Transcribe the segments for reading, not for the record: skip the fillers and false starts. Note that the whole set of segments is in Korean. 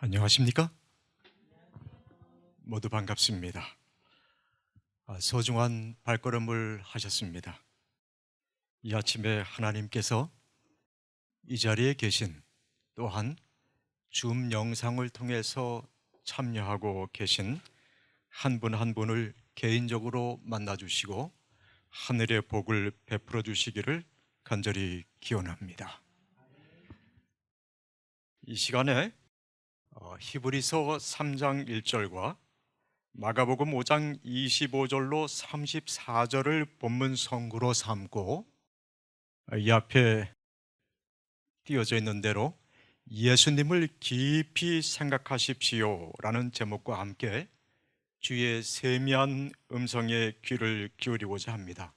안녕하십니까? 모두 반갑습니다. 소중한 발걸음을 하셨습니다. 이 아침에 하나님께서 이 자리에 계신, 또한 줌 영상을 통해서 참여하고 계신 한 분 한 분을 개인적으로 만나주시고 하늘의 복을 베풀어 주시기를 간절히 기원합니다. 이 시간에 히브리서 3장 1절과 마가복음 5장 25절로 34절을 본문 성구로 삼고, 이 앞에 띄어져 있는 대로 예수님을 깊이 생각하십시오 라는 제목과 함께 주의 세미한 음성에 귀를 기울이고자 합니다.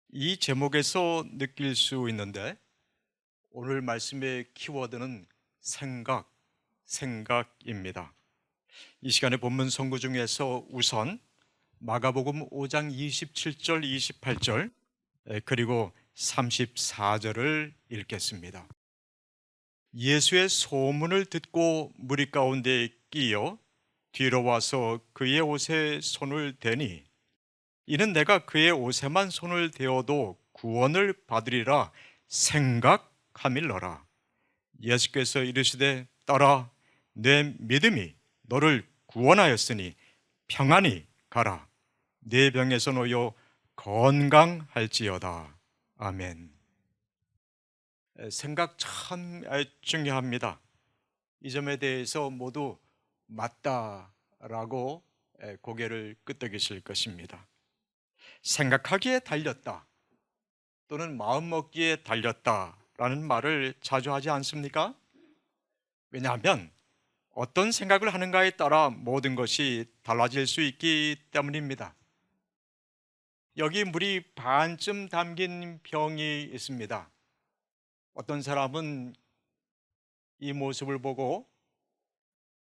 이 제목에서 느낄 수 있는데, 오늘 말씀의 키워드는 생각입니다. 이 시간에 본문 성구 중에서 우선 마가복음 5장 27절, 28절 그리고 34절을 읽겠습니다. 예수의 소문을 듣고 무리 가운데 끼어 뒤로 와서 그의 옷에 손을 대니 이는 내가 그의 옷에만 손을 대어도 구원을 받으리라 생각함일러라. 예수께서 이르시되 떠라, 내 믿음이 너를 구원하였으니 평안히 가라. 내 병에서 놓여 건강할지어다. 아멘. 생각 참 중요합니다. 이 점에 대해서 모두 맞다라고 고개를 끄덕이실 것입니다. 생각하기에 달렸다, 또는 마음먹기에 달렸다라는 말을 자주 하지 않습니까? 왜냐하면 어떤 생각을 하는가에 따라 모든 것이 달라질 수 있기 때문입니다. 여기 물이 반쯤 담긴 병이 있습니다. 어떤 사람은 이 모습을 보고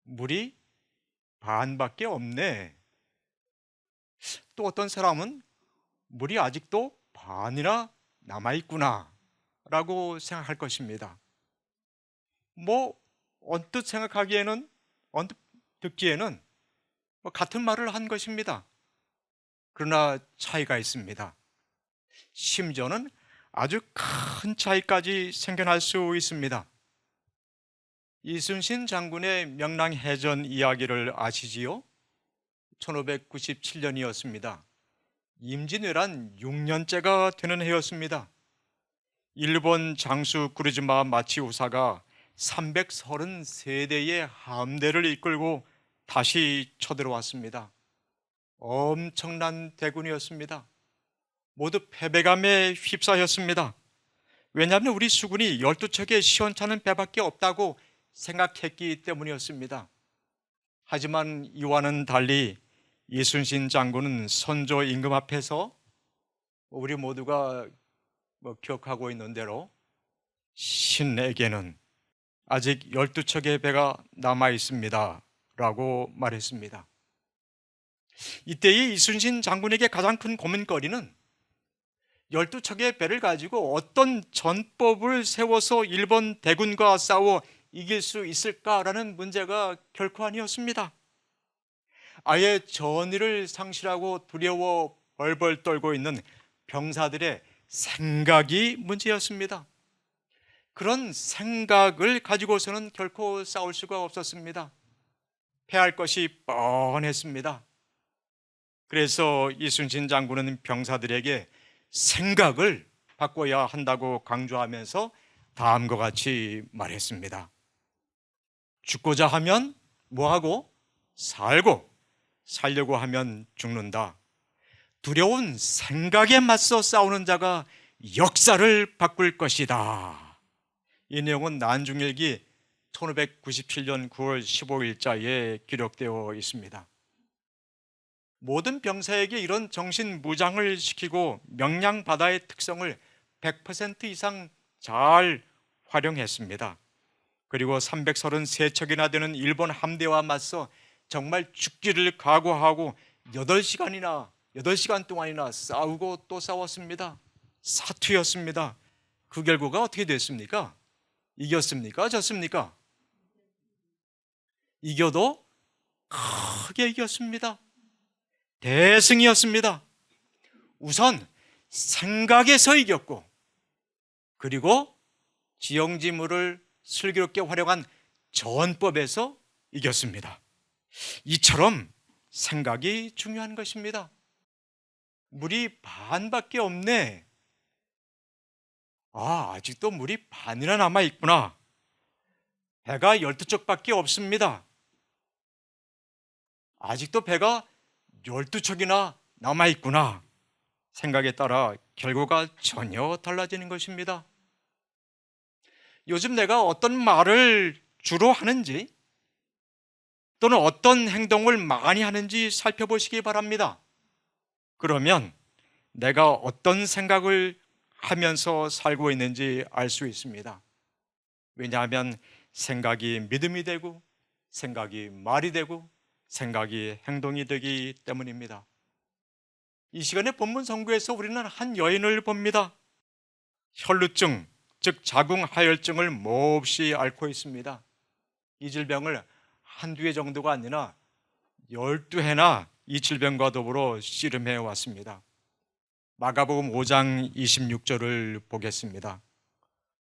물이 반밖에 없네. 또 어떤 사람은 물이 아직도 반이나 남아있구나 라고 생각할 것입니다. 언뜻 생각하기에는, 언뜻 듣기에는 같은 말을 한 것입니다. 그러나 차이가 있습니다. 심지어는 아주 큰 차이까지 생겨날 수 있습니다. 이순신 장군의 명랑해전 이야기를 아시지요? 1597년이었습니다. 임진왜란 6년째가 되는 해였습니다. 일본 장수 구르즈마 마치우사가 333대의 함대를 이끌고 다시 쳐들어왔습니다. 엄청난 대군이었습니다. 모두 패배감에 휩싸였습니다. 왜냐하면 우리 수군이 12척의 시원찮은 배밖에 없다고 생각했기 때문이었습니다. 하지만 이와는 달리 이순신 장군은 선조 임금 앞에서 우리 모두가 기억하고 있는 대로 신에게는 아직 12척의 배가 남아 있습니다 라고 말했습니다. 이때의 이순신 장군에게 가장 큰 고민거리는 12척의 배를 가지고 어떤 전법을 세워서 일본 대군과 싸워 이길 수 있을까라는 문제가 결코 아니었습니다. 아예 전의를 상실하고 두려워 벌벌 떨고 있는 병사들의 생각이 문제였습니다. 그런 생각을 가지고서는 결코 싸울 수가 없었습니다. 패할 것이 뻔했습니다. 그래서 이순신 장군은 병사들에게 생각을 바꿔야 한다고 강조하면서 다음과 같이 말했습니다. 죽고자 하면 뭐하고? 살고, 살려고 하면 죽는다. 두려운 생각에 맞서 싸우는 자가 역사를 바꿀 것이다. 이 내용은 난중일기 1597년 9월 15일자에 기록되어 있습니다. 모든 병사에게 이런 정신무장을 시키고 명량바다의 특성을 100% 이상 잘 활용했습니다. 그리고 333척이나 되는 일본 함대와 맞서 정말 죽기를 각오하고 8시간 동안이나 싸우고 또 싸웠습니다. 사투였습니다. 그 결과가 어떻게 됐습니까? 이겼습니까? 졌습니까? 이겨도 크게 이겼습니다. 대승이었습니다. 우선 생각에서 이겼고, 그리고 지형지물을 슬기롭게 활용한 전법에서 이겼습니다. 이처럼 생각이 중요한 것입니다. 물이 반밖에 없네. 아직도 물이 반이나 남아있구나. 배가 12척밖에 없습니다. 아직도 배가 12척이나 남아있구나. 생각에 따라 결과가 전혀 달라지는 것입니다. 요즘 내가 어떤 말을 주로 하는지, 또는 어떤 행동을 많이 하는지 살펴보시기 바랍니다. 그러면 내가 어떤 생각을 하면서 살고 있는지 알 수 있습니다. 왜냐하면 생각이 믿음이 되고, 생각이 말이 되고, 생각이 행동이 되기 때문입니다. 이 시간에 본문 성구에서 우리는 한 여인을 봅니다. 혈루증, 즉 자궁하혈증을 몹시 앓고 있습니다. 이 질병을 한두 해 정도가 아니라 12해나 이 질병과 더불어 씨름해 왔습니다. 마가복음 5장 26절을 보겠습니다.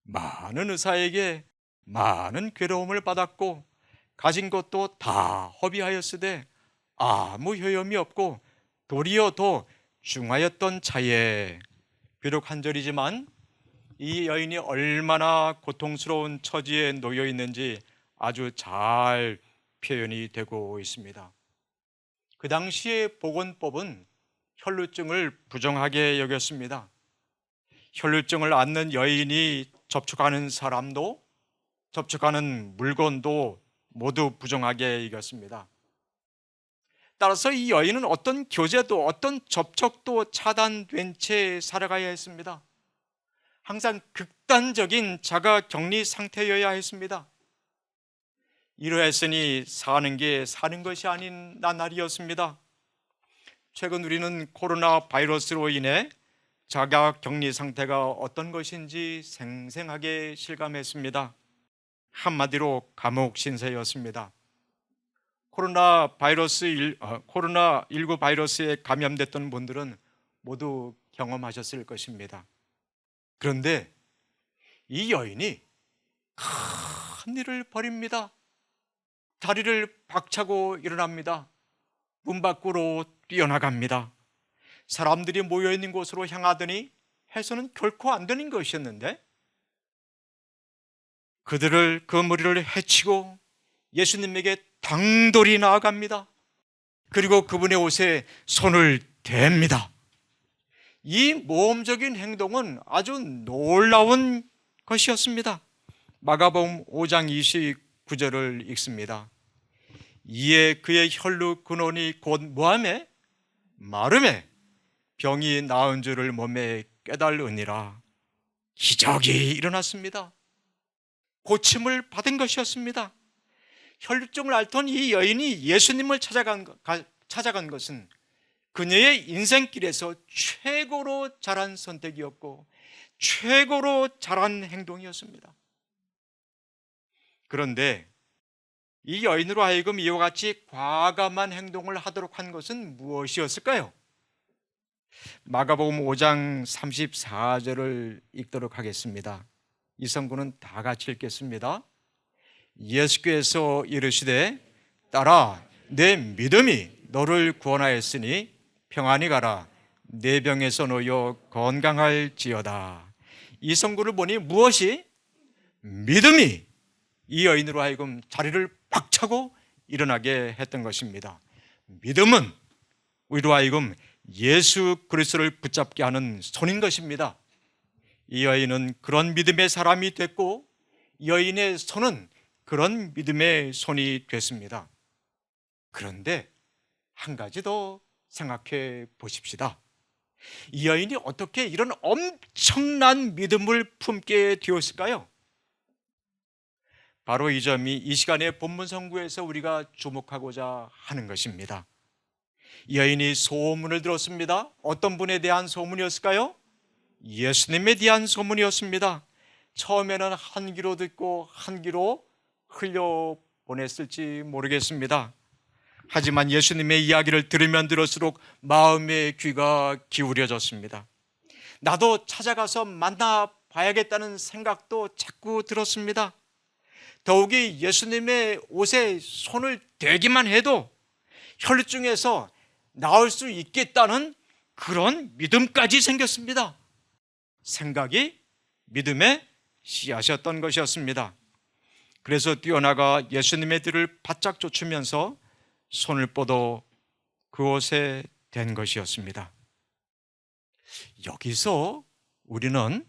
많은 의사에게 많은 괴로움을 받았고 가진 것도 다 허비하였으되 아무 효염이 없고 도리어 더 중하였던 차에, 비록 한 절이지만 이 여인이 얼마나 고통스러운 처지에 놓여 있는지 아주 잘 표현이 되고 있습니다. 그 당시의 보건법은 혈루증을 부정하게 여겼습니다. 혈루증을 앓는 여인이 접촉하는 사람도, 접촉하는 물건도 모두 부정하게 여겼습니다. 따라서 이 여인은 어떤 교제도, 어떤 접촉도 차단된 채 살아가야 했습니다. 항상 극단적인 자가 격리 상태여야 했습니다. 이러했으니 사는 게 사는 것이 아닌 나날이었습니다. 최근 우리는 코로나 바이러스로 인해 자가 격리 상태가 어떤 것인지 생생하게 실감했습니다. 한마디로 감옥 신세였습니다. 코로나19 바이러스에 감염됐던 분들은 모두 경험하셨을 것입니다. 그런데 이 여인이 큰 일을 벌입니다. 다리를 박차고 일어납니다. 문 밖으로 뛰어나갑니다. 사람들이 모여있는 곳으로 향하더니 해서는 결코 안 되는 것이었는데 그 무리를 해치고 예수님에게 당돌이 나아갑니다. 그리고 그분의 옷에 손을 댑니다. 이 모험적인 행동은 아주 놀라운 것이었습니다. 마가복음 5장 29절을 읽습니다. 이에 그의 혈루 근원이 곧 뭐하매? 마름에 병이 나은 줄을 몸에 깨달으니라. 기적이 일어났습니다. 고침을 받은 것이었습니다. 혈루증을 앓던 이 여인이 예수님을 찾아간 것은 그녀의 인생길에서 최고로 잘한 선택이었고 최고로 잘한 행동이었습니다. 그런데 이 여인으로 하여금 이와 같이 과감한 행동을 하도록 한 것은 무엇이었을까요? 마가복음 5장 34절을 읽도록 하겠습니다. 이 성구는 다 같이 읽겠습니다. 예수께서 이르시되 딸아 내 믿음이 너를 구원하였으니 평안히 가라 내 병에서 놓여 건강할지어다. 이 성구를 보니 무엇이? 믿음이 이 여인으로 하여금 자리를 박차고 일어나게 했던 것입니다. 믿음은 우리로 하여금 예수 그리스도를 붙잡게 하는 손인 것입니다. 이 여인은 그런 믿음의 사람이 됐고 이 여인의 손은 그런 믿음의 손이 됐습니다. 그런데 한 가지 더 생각해 보십시다. 이 여인이 어떻게 이런 엄청난 믿음을 품게 되었을까요? 바로 이 점이 이 시간의 본문 성구에서 우리가 주목하고자 하는 것입니다. 이 여인이 소문을 들었습니다. 어떤 분에 대한 소문이었을까요? 예수님에 대한 소문이었습니다. 처음에는 한 귀로 듣고 한 귀로 흘려 보냈을지 모르겠습니다. 하지만 예수님의 이야기를 들으면 들을수록 마음의 귀가 기울여졌습니다. 나도 찾아가서 만나봐야겠다는 생각도 자꾸 들었습니다. 더욱이 예수님의 옷에 손을 대기만 해도 혈루증에서 나을 수 있겠다는 그런 믿음까지 생겼습니다. 생각이 믿음의 씨앗이었던 것이었습니다. 그래서 뛰어나가 예수님의 뒤를 바짝 쫓으면서 손을 뻗어 그 옷에 댄 것이었습니다. 여기서 우리는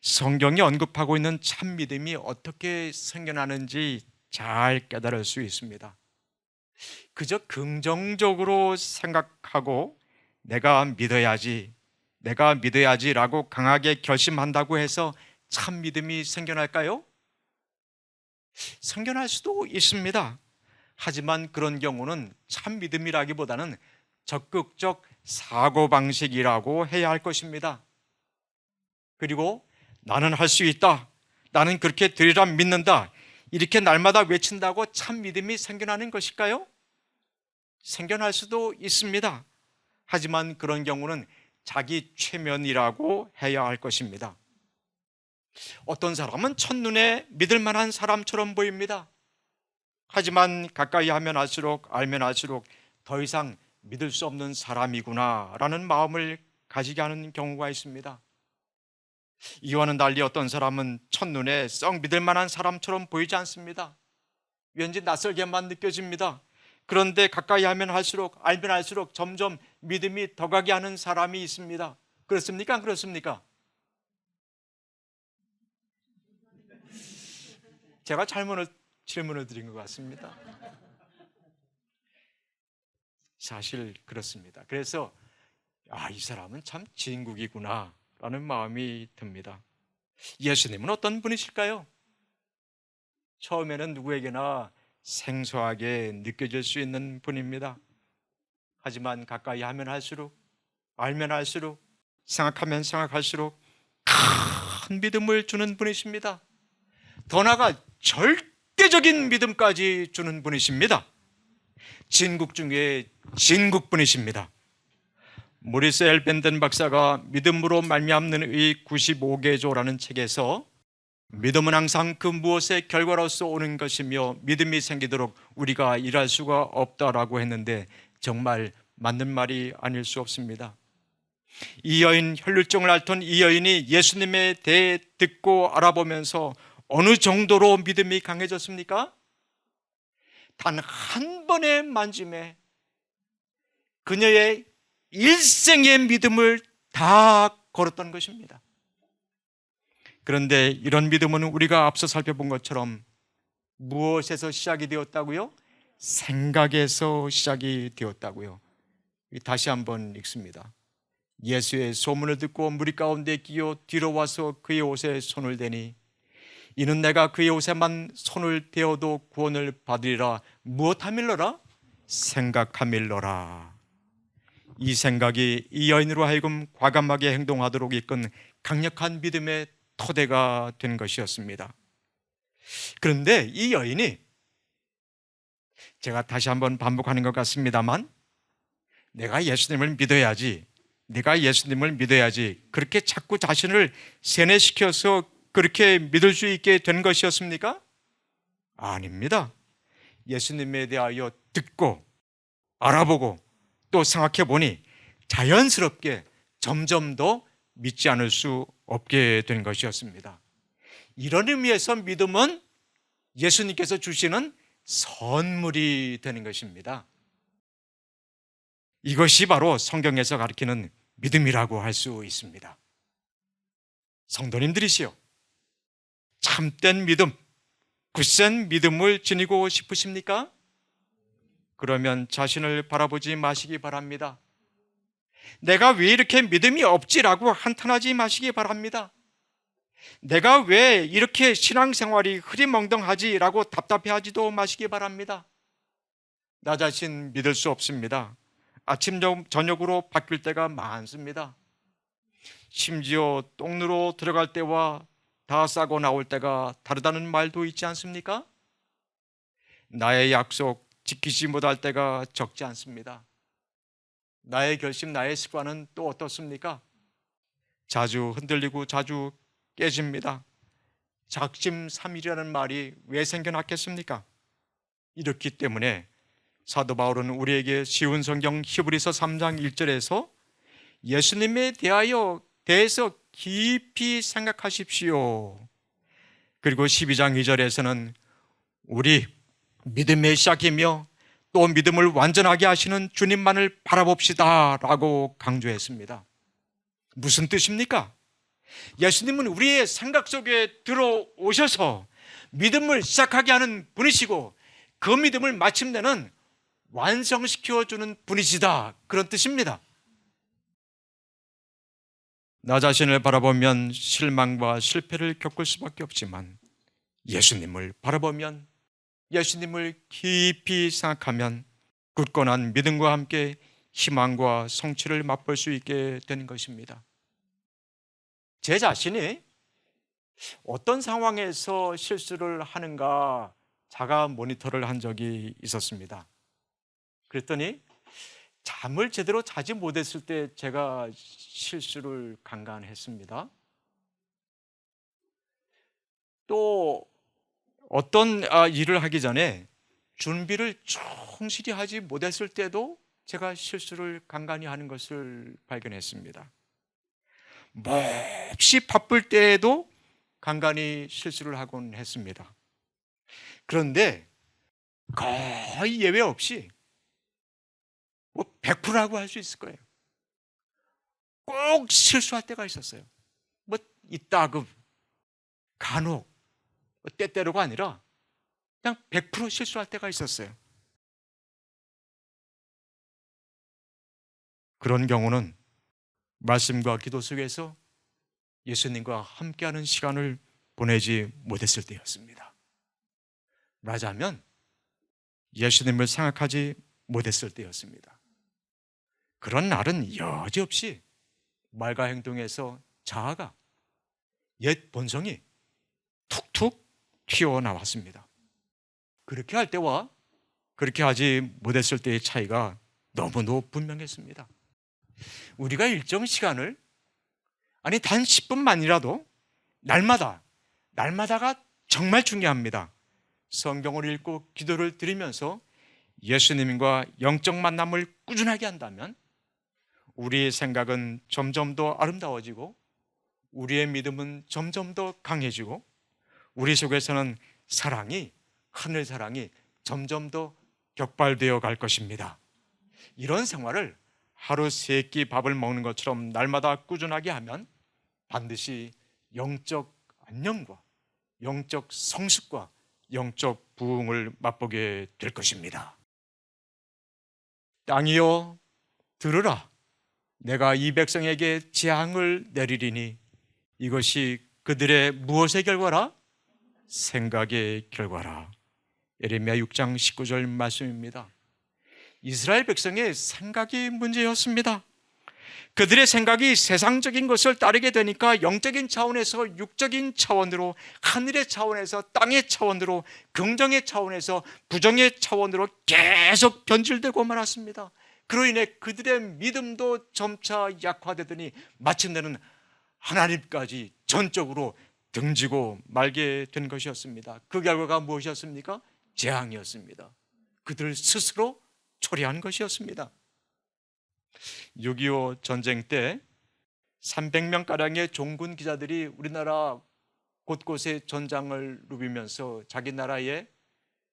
성경이 언급하고 있는 참 믿음이 어떻게 생겨나는지 잘 깨달을 수 있습니다. 그저 긍정적으로 생각하고 내가 믿어야지라고 강하게 결심한다고 해서 참 믿음이 생겨날까요? 생겨날 수도 있습니다. 하지만 그런 경우는 참 믿음이라기보다는 적극적 사고방식이라고 해야 할 것입니다. 그리고 나는 할 수 있다, 나는 그렇게 되리라 믿는다, 이렇게 날마다 외친다고 참 믿음이 생겨나는 것일까요? 생겨날 수도 있습니다. 하지만 그런 경우는 자기 최면이라고 해야 할 것입니다. 어떤 사람은 첫눈에 믿을 만한 사람처럼 보입니다. 하지만 가까이 하면 알수록, 알면 알수록 더 이상 믿을 수 없는 사람이구나 라는 마음을 가지게 하는 경우가 있습니다. 이와는 달리 어떤 사람은 첫눈에 썩 믿을 만한 사람처럼 보이지 않습니다. 왠지 낯설게만 느껴집니다. 그런데 가까이 하면 할수록, 알면 알수록 점점 믿음이 더 가게 하는 사람이 있습니다. 그렇습니까? 안 그렇습니까? 제가 질문을 드린 것 같습니다. 사실 그렇습니다. 그래서 이 사람은 참 진국이구나 라는 마음이 듭니다. 예수님은 어떤 분이실까요? 처음에는 누구에게나 생소하게 느껴질 수 있는 분입니다. 하지만 가까이 하면 할수록, 알면 알수록, 생각하면 생각할수록 큰 믿음을 주는 분이십니다. 더 나아가 절대적인 믿음까지 주는 분이십니다. 진국 중에 진국분이십니다. 모리스 엘벤덴 박사가 믿음으로 말미암는 의 95개조라는 책에서 믿음은 항상 그 무엇의 결과로서 오는 것이며 믿음이 생기도록 우리가 일할 수가 없다라고 했는데 정말 맞는 말이 아닐 수 없습니다. 이 여인, 혈루증을 앓던 이 여인이 예수님에 대해 듣고 알아보면서 어느 정도로 믿음이 강해졌습니까? 단 한 번의 만짐에 그녀의 일생의 믿음을 다 걸었던 것입니다. 그런데 이런 믿음은 우리가 앞서 살펴본 것처럼 무엇에서 시작이 되었다고요? 생각에서 시작이 되었다고요. 다시 한번 읽습니다. 예수의 소문을 듣고 무리 가운데 끼어 뒤로 와서 그의 옷에 손을 대니 이는 내가 그의 옷에만 손을 대어도 구원을 받으리라. 무엇하밀러라? 생각하밀러라. 이 생각이 이 여인으로 하여금 과감하게 행동하도록 이끈 강력한 믿음의 토대가 된 것이었습니다. 그런데 이 여인이, 제가 다시 한번 반복하는 것 같습니다만, 내가 예수님을 믿어야지 그렇게 자꾸 자신을 세뇌시켜서 그렇게 믿을 수 있게 된 것이었습니까? 아닙니다. 예수님에 대하여 듣고 알아보고 또 생각해 보니 자연스럽게 점점 더 믿지 않을 수 없게 된 것이었습니다. 이런 의미에서 믿음은 예수님께서 주시는 선물이 되는 것입니다. 이것이 바로 성경에서 가르치는 믿음이라고 할 수 있습니다. 성도님들이시여, 참된 믿음, 굳센 믿음을 지니고 싶으십니까? 그러면 자신을 바라보지 마시기 바랍니다. 내가 왜 이렇게 믿음이 없지라고 한탄하지 마시기 바랍니다. 내가 왜 이렇게 신앙생활이 흐리멍덩하지라고 답답해하지도 마시기 바랍니다. 나 자신 믿을 수 없습니다. 아침 저녁으로 바뀔 때가 많습니다. 심지어 똥누로 들어갈 때와 다 싸고 나올 때가 다르다는 말도 있지 않습니까? 나의 약속 지키지 못할 때가 적지 않습니다. 나의 결심, 나의 습관은 또 어떻습니까? 자주 흔들리고 자주 깨집니다. 작심삼일이라는 말이 왜 생겨났겠습니까? 이렇기 때문에 사도 바울은 우리에게 쉬운 성경 히브리서 3장 1절에서 예수님에 대해서 깊이 생각하십시오. 그리고 12장 2절에서는 우리 믿음의 시작이며 또 믿음을 완전하게 하시는 주님만을 바라봅시다 라고 강조했습니다. 무슨 뜻입니까? 예수님은 우리의 생각 속에 들어오셔서 믿음을 시작하게 하는 분이시고 그 믿음을 마침내는 완성시켜주는 분이시다, 그런 뜻입니다. 나 자신을 바라보면 실망과 실패를 겪을 수밖에 없지만 예수님을 바라보면, 예수님을 깊이 생각하면 굳건한 믿음과 함께 희망과 성취를 맛볼 수 있게 되는 것입니다. 제 자신이 어떤 상황에서 실수를 하는가 자가 모니터를 한 적이 있었습니다. 그랬더니 잠을 제대로 자지 못했을 때 제가 실수를 간간했습니다. 또 어떤 일을 하기 전에 준비를 충실히 하지 못했을 때도 제가 실수를 간간히 하는 것을 발견했습니다. 몹시 바쁠 때에도 간간히 실수를 하곤 했습니다. 그런데 거의 예외 없이 100%라고 할 수 있을 거예요. 꼭 실수할 때가 있었어요. 이따금 간혹 때때로가 아니라 그냥 100% 실수할 때가 있었어요. 그런 경우는 말씀과 기도 속에서 예수님과 함께하는 시간을 보내지 못했을 때였습니다. 말하자면 예수님을 생각하지 못했을 때였습니다. 그런 날은 여지없이 말과 행동에서 자아가, 옛 본성이 툭툭 튀어나왔습니다. 그렇게 할 때와 그렇게 하지 못했을 때의 차이가 너무도 분명했습니다. 우리가 일정 시간을, 아니 단 10분만이라도 날마다가 정말 중요합니다. 성경을 읽고 기도를 드리면서 예수님과 영적 만남을 꾸준하게 한다면 우리의 생각은 점점 더 아름다워지고 우리의 믿음은 점점 더 강해지고 우리 속에서는 하늘 사랑이 점점 더 격발되어 갈 것입니다. 이런 생활을 하루 3끼 밥을 먹는 것처럼 날마다 꾸준하게 하면 반드시 영적 안녕과 영적 성숙과 영적 부흥을 맛보게 될 것입니다. 땅이여 들으라, 내가 이 백성에게 재앙을 내리리니 이것이 그들의 무엇의 결과라? 생각의 결과라. 예레미야 6장 19절 말씀입니다. 이스라엘 백성의 생각이 문제였습니다. 그들의 생각이 세상적인 것을 따르게 되니까 영적인 차원에서 육적인 차원으로, 하늘의 차원에서 땅의 차원으로, 긍정의 차원에서 부정의 차원으로 계속 변질되고 말았습니다. 그로 인해 그들의 믿음도 점차 약화되더니 마침내는 하나님까지 전적으로 등지고 말게 된 것이었습니다. 그 결과가 무엇이었습니까? 재앙이었습니다. 그들 스스로 초래한 것이었습니다. 6.25 전쟁 때 300명가량의 종군 기자들이 우리나라 곳곳에 전장을 누비면서 자기 나라의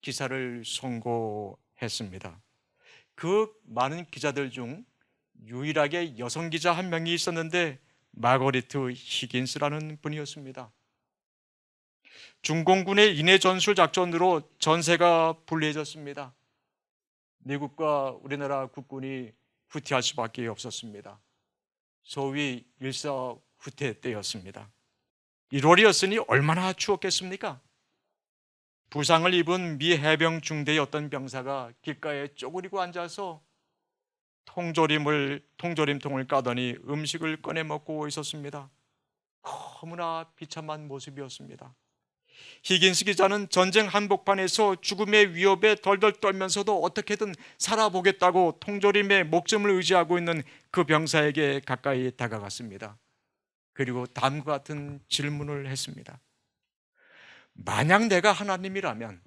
기사를 송고했습니다. 그 많은 기자들 중 유일하게 여성 기자 한 명이 있었는데 마거리트 히긴스라는 분이었습니다. 중공군의 인해 전술 작전으로 전세가 불리해졌습니다. 미국과 우리나라 국군이 후퇴할 수밖에 없었습니다. 소위 일사후퇴 때였습니다. 1월이었으니 얼마나 추웠겠습니까? 부상을 입은 미 해병 중대의 어떤 병사가 길가에 쪼그리고 앉아서 통조림통을 까더니 음식을 꺼내 먹고 있었습니다. 너무나 비참한 모습이었습니다. 히긴스 기자는 전쟁 한복판에서 죽음의 위협에 덜덜 떨면서도 어떻게든 살아보겠다고 통조림의 목숨을 의지하고 있는 그 병사에게 가까이 다가갔습니다. 그리고 다음과 같은 질문을 했습니다. 만약 내가 하나님이라면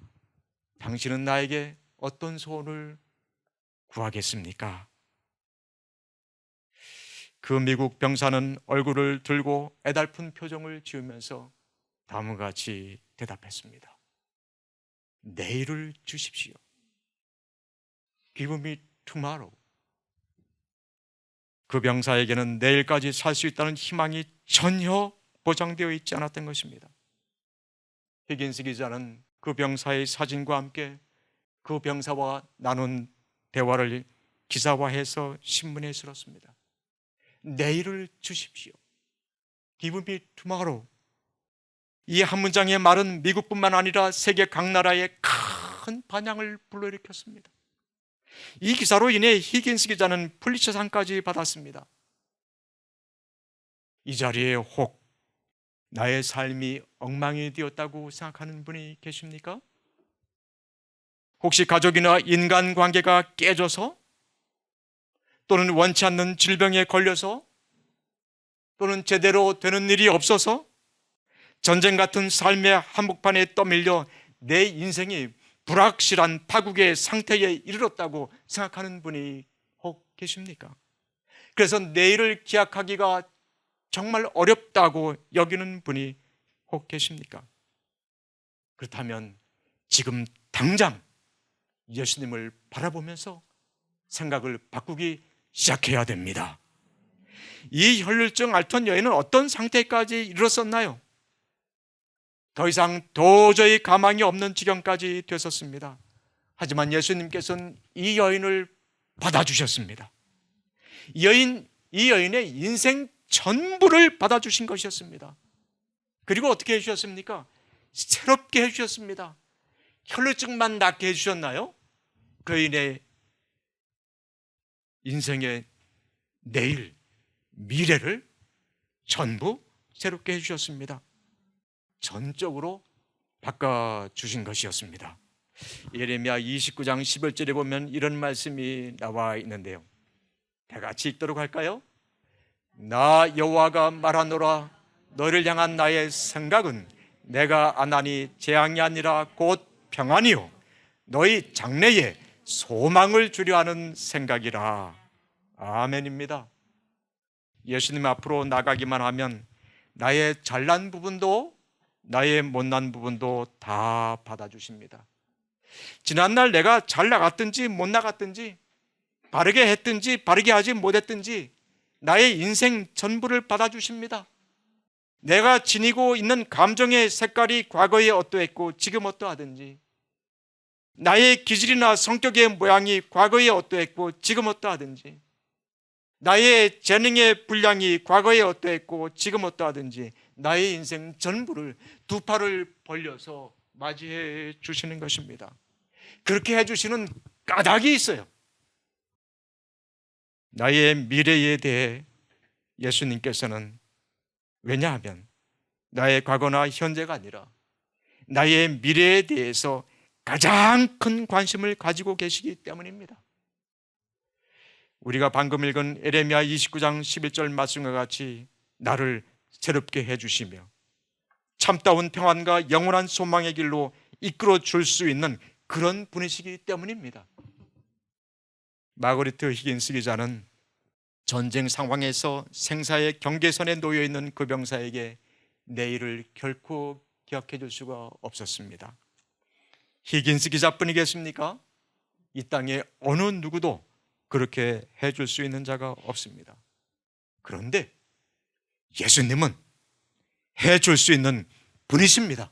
당신은 나에게 어떤 소원을 구하겠습니까? 그 미국 병사는 얼굴을 들고 애달픈 표정을 지으면서 다음과 같이 대답했습니다. 내일을 주십시오. Give me tomorrow. 그 병사에게는 내일까지 살 수 있다는 희망이 전혀 보장되어 있지 않았던 것입니다. 히긴스 기자는 그 병사의 사진과 함께 그 병사와 나눈 대화를 기사화해서 신문에 실었습니다. 내일을 주십시오. Give me tomorrow. 이 한 문장의 말은 미국뿐만 아니라 세계 각 나라에 큰 반향을 불러일으켰습니다. 이 기사로 인해 히긴스 기자는 풀리처상까지 받았습니다. 이 자리에 혹 나의 삶이 엉망이 되었다고 생각하는 분이 계십니까? 혹시 가족이나 인간관계가 깨져서, 또는 원치 않는 질병에 걸려서, 또는 제대로 되는 일이 없어서 전쟁 같은 삶의 한복판에 떠밀려 내 인생이 불확실한 파국의 상태에 이르렀다고 생각하는 분이 혹 계십니까? 그래서 내일을 기약하기가 정말 어렵다고 여기는 분이 혹 계십니까? 그렇다면 지금 당장 예수님을 바라보면서 생각을 바꾸기 시작해야 됩니다. 이 혈루증 앓던 여인은 어떤 상태까지 이르렀었나요? 더 이상 도저히 가망이 없는 지경까지 됐었습니다. 하지만 예수님께서는 이 여인을 받아주셨습니다. 이 여인의 인생 전부를 받아주신 것이었습니다. 그리고 어떻게 해주셨습니까? 새롭게 해주셨습니다. 혈루증만 낫게 해주셨나요? 그 여인의 인생의 내일, 미래를 전부 새롭게 해주셨습니다. 전적으로 바꿔주신 것이었습니다. 예레미야 29장 11절에 보면 이런 말씀이 나와 있는데요. 다 같이 읽도록 할까요? 나 여호와가 말하노라. 너를 향한 나의 생각은 내가 안하니 재앙이 아니라 곧 평안이요 너희 장래에 소망을 주려 하는 생각이라. 아멘입니다. 예수님 앞으로 나가기만 하면 나의 잘난 부분도 나의 못난 부분도 다 받아주십니다. 지난날 내가 잘 나갔든지 못 나갔든지, 바르게 했든지 바르게 하지 못했든지 나의 인생 전부를 받아주십니다. 내가 지니고 있는 감정의 색깔이 과거에 어떠했고 지금 어떠하든지, 나의 기질이나 성격의 모양이 과거에 어떠했고 지금 어떠하든지, 나의 재능의 분량이 과거에 어떠했고 지금 어떠하든지 나의 인생 전부를 두 팔을 벌려서 맞이해 주시는 것입니다. 그렇게 해주시는 까닭이 있어요. 나의 미래에 대해 예수님께서는, 왜냐하면 나의 과거나 현재가 아니라 나의 미래에 대해서 가장 큰 관심을 가지고 계시기 때문입니다. 우리가 방금 읽은 예레미야 29장 11절 말씀과 같이 나를 새롭게 해주시며 참다운 평안과 영원한 소망의 길로 이끌어 줄 수 있는 그런 분이시기 때문입니다. 마거리트 히긴스 기자는 전쟁 상황에서 생사의 경계선에 놓여 있는 그 병사에게 내일을 결코 기억해 줄 수가 없었습니다. 히긴스 기자뿐이겠습니까? 이 땅에 어느 누구도 그렇게 해줄 수 있는 자가 없습니다. 그런데 예수님은 해줄 수 있는 분이십니다.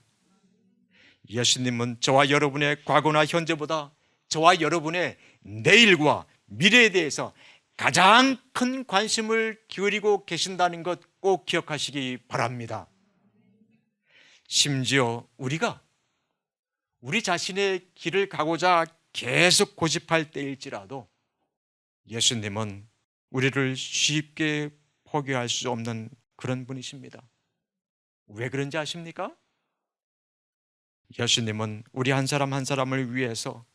예수님은 저와 여러분의 과거나 현재보다 저와 여러분의 내일과 미래에 대해서 가장 큰 관심을 기울이고 계신다는 것 꼭 기억하시기 바랍니다. 심지어 우리가 우리 자신의 길을 가고자 계속 고집할 때일지라도 예수님은 우리를 쉽게 포기할 수 없는 그런 분이십니다. 왜 그런지 아십니까? 예수님은 우리 한 사람 한 사람을 위해서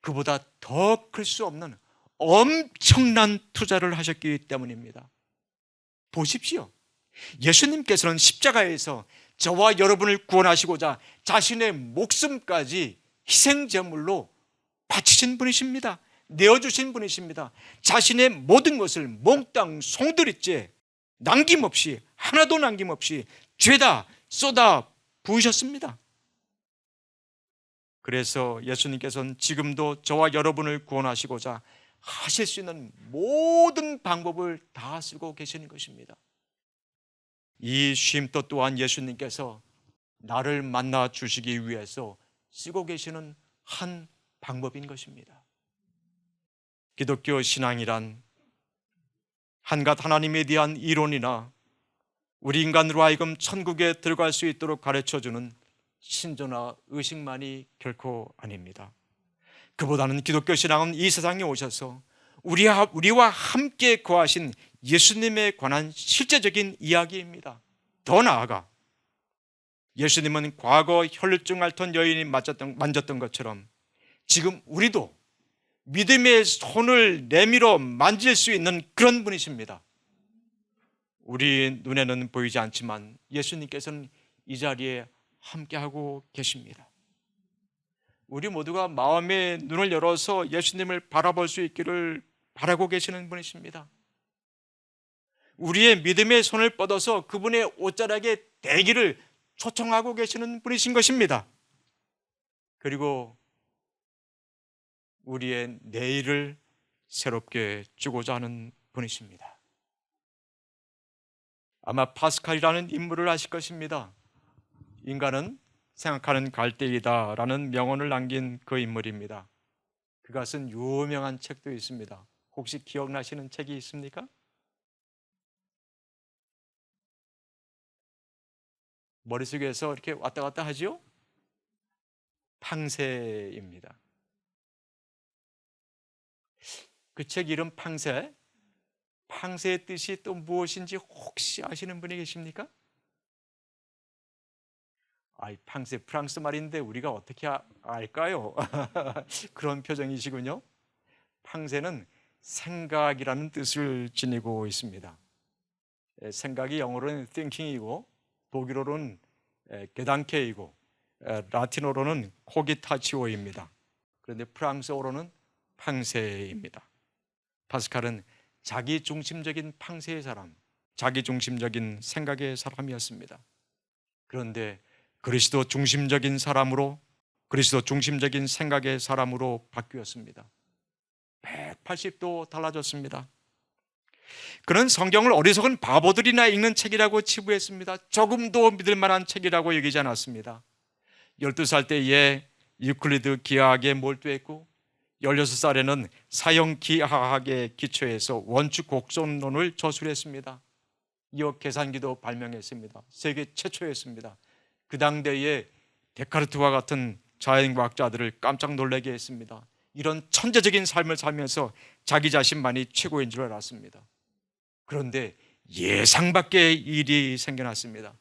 그보다 더 클 수 없는 엄청난 투자를 하셨기 때문입니다. 보십시오. 예수님께서는 십자가에서 저와 여러분을 구원하시고자 자신의 목숨까지 희생제물로 바치신 분이십니다. 내어주신 분이십니다. 자신의 모든 것을 몽땅 송두리째 남김없이, 하나도 남김없이 죄다 쏟아 부으셨습니다. 그래서 예수님께서는 지금도 저와 여러분을 구원하시고자 하실 수 있는 모든 방법을 다 쓰고 계시는 것입니다. 이 쉼터 또한 예수님께서 나를 만나 주시기 위해서 쓰고 계시는 한 방법인 것입니다. 기독교 신앙이란 한갓 하나님에 대한 이론이나 우리 인간으로 하여금 천국에 들어갈 수 있도록 가르쳐주는 신조나 의식만이 결코 아닙니다. 그보다는 기독교 신앙은 이 세상에 오셔서 우리와 함께 거하신 예수님에 관한 실제적인 이야기입니다. 더 나아가 예수님은 과거 혈루증 앓던 여인이 만졌던 것처럼 지금 우리도 믿음의 손을 내밀어 만질 수 있는 그런 분이십니다. 우리 눈에는 보이지 않지만 예수님께서는 이 자리에 함께하고 계십니다. 우리 모두가 마음의 눈을 열어서 예수님을 바라볼 수 있기를 바라고 계시는 분이십니다. 우리의 믿음의 손을 뻗어서 그분의 옷자락에 대기를 초청하고 계시는 분이신 것입니다. 그리고 우리의 내일을 새롭게 주고자 하는 분이십니다. 아마 파스칼이라는 인물을 아실 것입니다. 인간은 생각하는 갈대이다 라는 명언을 남긴 그 인물입니다. 그가 쓴 유명한 책도 있습니다. 혹시 기억나시는 책이 있습니까? 머릿속에서 이렇게 왔다 갔다 하죠? 팡세입니다. 그 책 이름 팡세? 팡세의 뜻이 또 무엇인지 혹시 아시는 분이 계십니까? 팡세 프랑스 말인데 우리가 어떻게 알까요? 그런 표정이시군요. 팡세는 생각이라는 뜻을 지니고 있습니다. 생각이 영어로는 thinking이고 독일어로는 게단케이고 라틴어로는 코기타치오입니다. 그런데 프랑스어로는 팡세입니다. 파스칼은 자기중심적인 팡세의 사람, 자기중심적인 생각의 사람이었습니다. 그런데 그리스도 중심적인 사람으로, 그리스도 중심적인 생각의 사람으로 바뀌었습니다. 180도 달라졌습니다. 그는 성경을 어리석은 바보들이나 읽는 책이라고 치부했습니다. 조금도 믿을 만한 책이라고 여기지 않았습니다. 12살 때에 유클리드 기하학에 몰두했고 16살에는 사형 기하학에 기초해서 원축 곡선론을 저술했습니다. 이어 계산기도 발명했습니다. 세계 최초였습니다. 그 당대에 데카르트와 같은 자연과학자들을 깜짝 놀라게 했습니다. 이런 천재적인 삶을 살면서 자기 자신만이 최고인 줄 알았습니다. 그런데 예상 밖의 일이 생겨났습니다.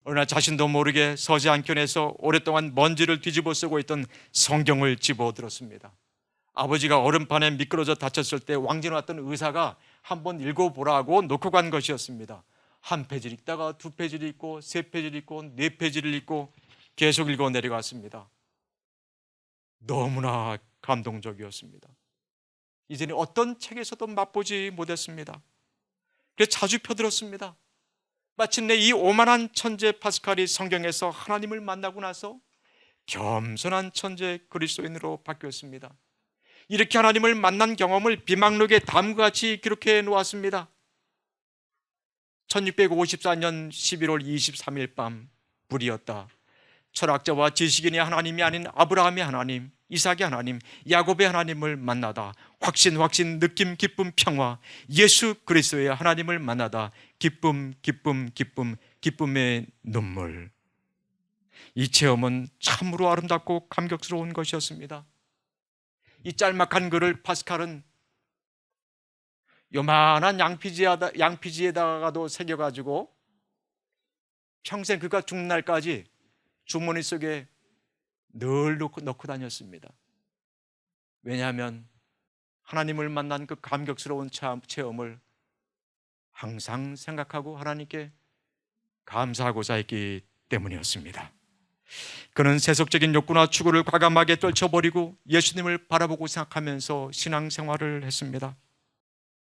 어느 날 자신도 모르게 서재 한켠에서 오랫동안 먼지를 뒤집어 쓰고 있던 성경을 집어들었습니다. 아버지가 얼음판에 미끄러져 다쳤을 때 왕진에 왔던 의사가 한번 읽어보라고 놓고 간 것이었습니다. 한 페이지를 읽다가 두 페이지를 읽고 세 페이지를 읽고 네 페이지를 읽고 계속 읽어 내려갔습니다. 너무나 감동적이었습니다. 이전에 어떤 책에서도 맛보지 못했습니다. 그래서 자주 펴들었습니다. 마침내 이 오만한 천재 파스칼이 성경에서 하나님을 만나고 나서 겸손한 천재 그리스도인으로 바뀌었습니다. 이렇게 하나님을 만난 경험을 비망록에 다음과 같이 기록해 놓았습니다. 1654년 11월 23일 밤 불이었다. 철학자와 지식인의 하나님이 아닌 아브라함의 하나님, 이삭의 하나님, 야곱의 하나님을 만나다 확신 느낌 기쁨 평화 예수 그리스도의 하나님을 만나다 기쁨의 눈물. 이 체험은 참으로 아름답고 감격스러운 것이었습니다. 이 짤막한 글을 파스칼은 요만한 양피지에다가도 새겨가지고 평생 그가 죽는 날까지 주머니 속에 늘 넣고 다녔습니다. 왜냐하면 하나님을 만난 그 감격스러운 체험을 항상 생각하고 하나님께 감사하고자 했기 때문이었습니다. 그는 세속적인 욕구나 추구를 과감하게 떨쳐버리고 예수님을 바라보고 생각하면서 신앙생활을 했습니다.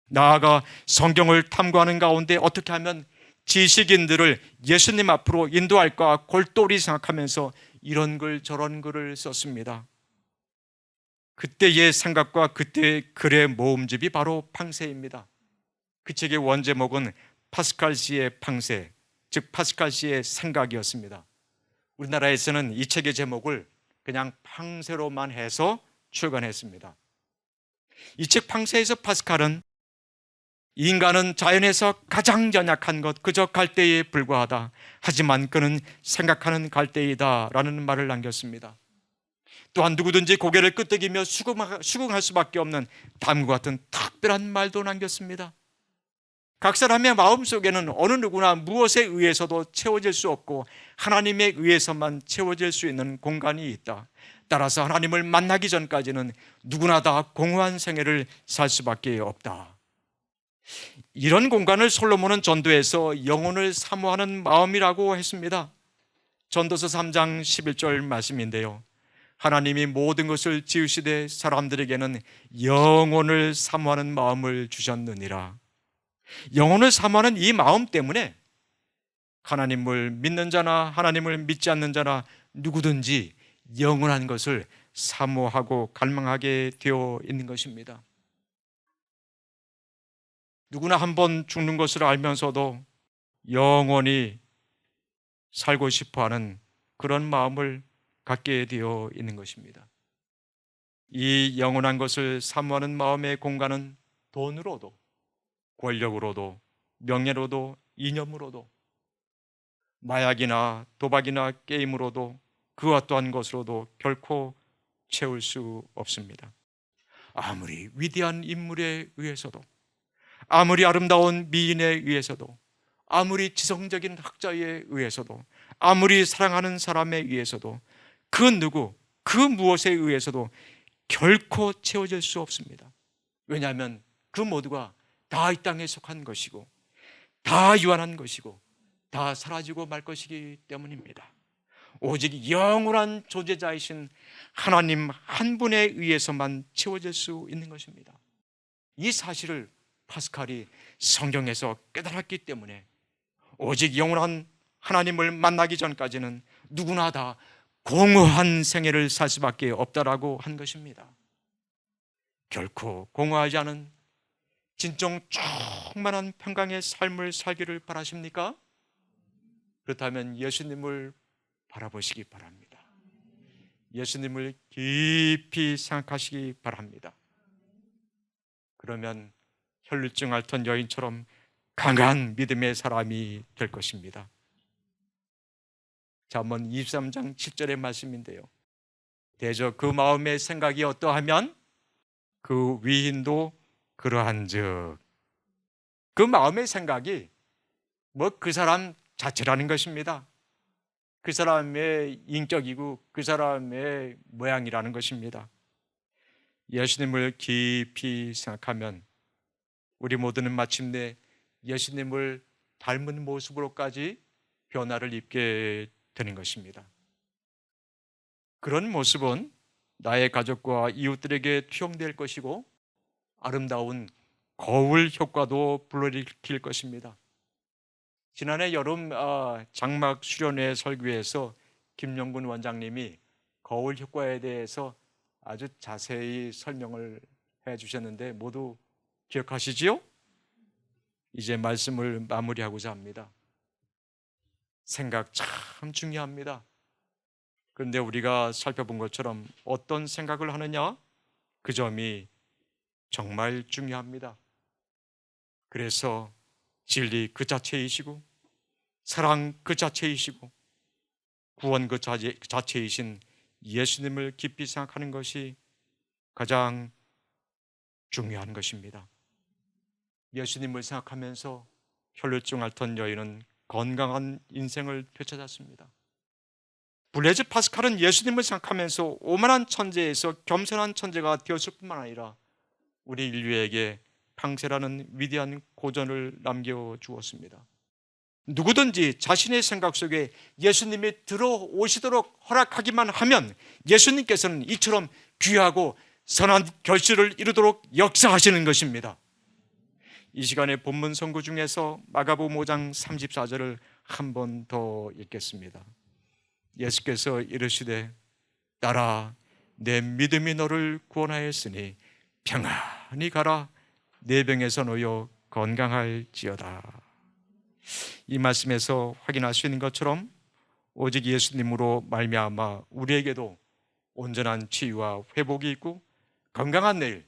나아가 성경을 탐구하는 가운데 어떻게 하면 지식인들을 예수님 앞으로 인도할까 골똘히 생각하면서 이런 글 저런 글을 썼습니다. 그때의 생각과 그때의 글의 모음집이 바로 팡세입니다. 그 책의 원제목은 파스칼 씨의 팡세, 즉 파스칼 씨의 생각이었습니다. 우리나라에서는 이 책의 제목을 그냥 팡세로만 해서 출간했습니다. 이 책 팡세에서 파스칼은 인간은 자연에서 가장 연약한 것, 그저 갈대에 불과하다. 하지만 그는 생각하는 갈대이다 라는 말을 남겼습니다. 또한 누구든지 고개를 끄덕이며 수긍할 수밖에 없는 다음과 같은 특별한 말도 남겼습니다. 각 사람의 마음속에는 어느 누구나 무엇에 의해서도 채워질 수 없고 하나님에 의해서만 채워질 수 있는 공간이 있다. 따라서 하나님을 만나기 전까지는 누구나 다 공허한 생애를 살 수밖에 없다. 이런 공간을 솔로몬은 전도에서 영혼을 사모하는 마음이라고 했습니다. 전도서 3장 11절 말씀인데요, 하나님이 모든 것을 지으시되 사람들에게는 영혼을 사모하는 마음을 주셨느니라. 영혼을 사모하는 이 마음 때문에 하나님을 믿는 자나 하나님을 믿지 않는 자나 누구든지 영원한 것을 사모하고 갈망하게 되어 있는 것입니다. 누구나 한번 죽는 것을 알면서도 영원히 살고 싶어하는 그런 마음을 갖게 되어 있는 것입니다. 이 영원한 것을 사모하는 마음의 공간은 돈으로도, 권력으로도, 명예로도, 이념으로도, 마약이나 도박이나 게임으로도, 그와 또한 것으로도 결코 채울 수 없습니다. 아무리 위대한 인물에 의해서도, 아무리 아름다운 미인에 의해서도, 아무리 지성적인 학자에 의해서도, 아무리 사랑하는 사람에 의해서도, 그 누구, 그 무엇에 의해서도 결코 채워질 수 없습니다. 왜냐하면 그 모두가 다 이 땅에 속한 것이고 다 유한한 것이고 다 사라지고 말 것이기 때문입니다. 오직 영원한 존재자이신 하나님 한 분에 의해서만 채워질 수 있는 것입니다. 이 사실을 파스칼이 성경에서 깨달았기 때문에 오직 영원한 하나님을 만나기 전까지는 누구나 다 공허한 생애를 살 수밖에 없다라고 한 것입니다. 결코 공허하지 않은 진정 충만한 평강의 삶을 살기를 바라십니까? 그렇다면 예수님을 바라보시기 바랍니다. 예수님을 깊이 생각하시기 바랍니다. 그러면 혈루증 앓던 여인처럼 강한 믿음의 사람이 될 것입니다. 잠언 23장 7절의 말씀인데요, 대저 그 마음의 생각이 어떠하면 그 위인도 그러한즉, 그 마음의 생각이 그 사람 자체라는 것입니다. 그 사람의 인격이고 그 사람의 모양이라는 것입니다. 예수님을 깊이 생각하면 우리 모두는 마침내 예수님을 닮은 모습으로까지 변화를 입게 되는 것입니다. 그런 모습은 나의 가족과 이웃들에게 투영될 것이고 아름다운 거울 효과도 불러일으킬 것입니다. 지난해 여름 장막 수련회 설교에서 김영근 원장님이 거울 효과에 대해서 아주 자세히 설명을 해 주셨는데 모두 기억하시지요? 이제 말씀을 마무리하고자 합니다. 생각 참 중요합니다. 그런데 우리가 살펴본 것처럼 어떤 생각을 하느냐, 그 점이 정말 중요합니다. 그래서 진리 그 자체이시고 사랑 그 자체이시고 구원 그 자체이신 예수님을 깊이 생각하는 것이 가장 중요한 것입니다. 예수님을 생각하면서 혈루증 앓던 여인은 건강한 인생을 되찾았습니다. 블레즈 파스칼은 예수님을 생각하면서 오만한 천재에서 겸손한 천재가 되었을 뿐만 아니라 우리 인류에게 팡세라는 위대한 고전을 남겨주었습니다. 누구든지 자신의 생각 속에 예수님이 들어오시도록 허락하기만 하면 예수님께서는 이처럼 귀하고 선한 결실을 이루도록 역사하시는 것입니다. 이 시간에 본문 선고 중에서 마가복음 5장 34절을 한 번 더 읽겠습니다. 예수께서 이르시되 딸아 내 믿음이 너를 구원하였으니 평안히 가라 내 병에서 놓여 건강할지어다. 이 말씀에서 확인할 수 있는 것처럼 오직 예수님으로 말미암아 우리에게도 온전한 치유와 회복이 있고 건강한 내일,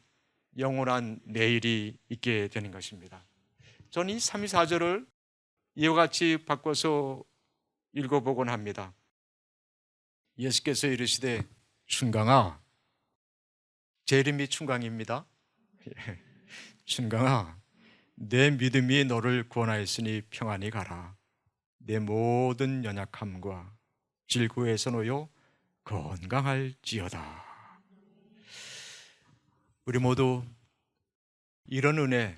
영원한 내일이 있게 되는 것입니다. 저는 이 34절을 이와 같이 바꿔서 읽어보곤 합니다. 예수께서 이르시되 춘강아, 제 이름이 춘강입니다. 춘강아, 내 믿음이 너를 구원하였으니 평안히 가라. 내 모든 연약함과 질고에서 놓여 건강할지어다. 우리 모두 이런 은혜,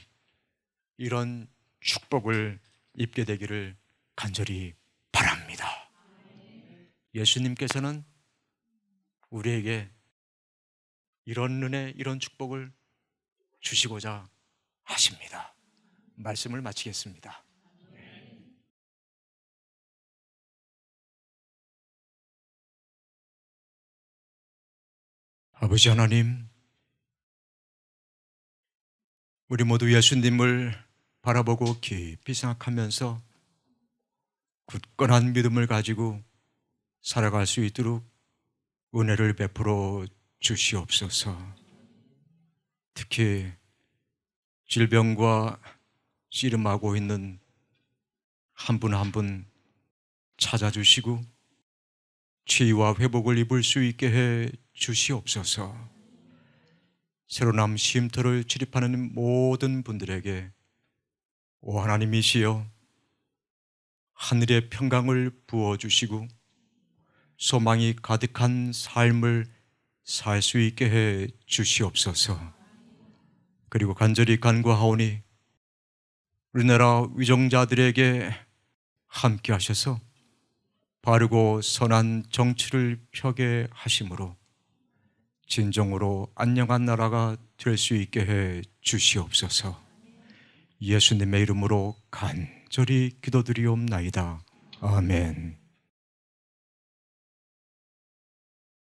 이런 축복을 입게 되기를 간절히 바랍니다. 예수님께서는 우리에게 이런 은혜, 이런 축복을 주시고자 하십니다. 말씀을 마치겠습니다. 아버지 하나님, 우리 모두 예수님을 바라보고 깊이 생각하면서 굳건한 믿음을 가지고 살아갈 수 있도록 은혜를 베풀어 주시옵소서. 특히 질병과 씨름하고 있는 한 분 한 분 찾아주시고 치유와 회복을 입을 수 있게 해 주시옵소서. 새로남 쉼터를 출입하는 모든 분들에게 오 하나님이시여 하늘의 평강을 부어주시고 소망이 가득한 삶을 살 수 있게 해 주시옵소서. 그리고 간절히 간구하오니 우리나라 위정자들에게 함께 하셔서 바르고 선한 정치를 펴게 하심으로 진정으로 안녕한 나라가 될 수 있게 해 주시옵소서. 예수님의 이름으로 간절히 기도드리옵나이다. 아멘.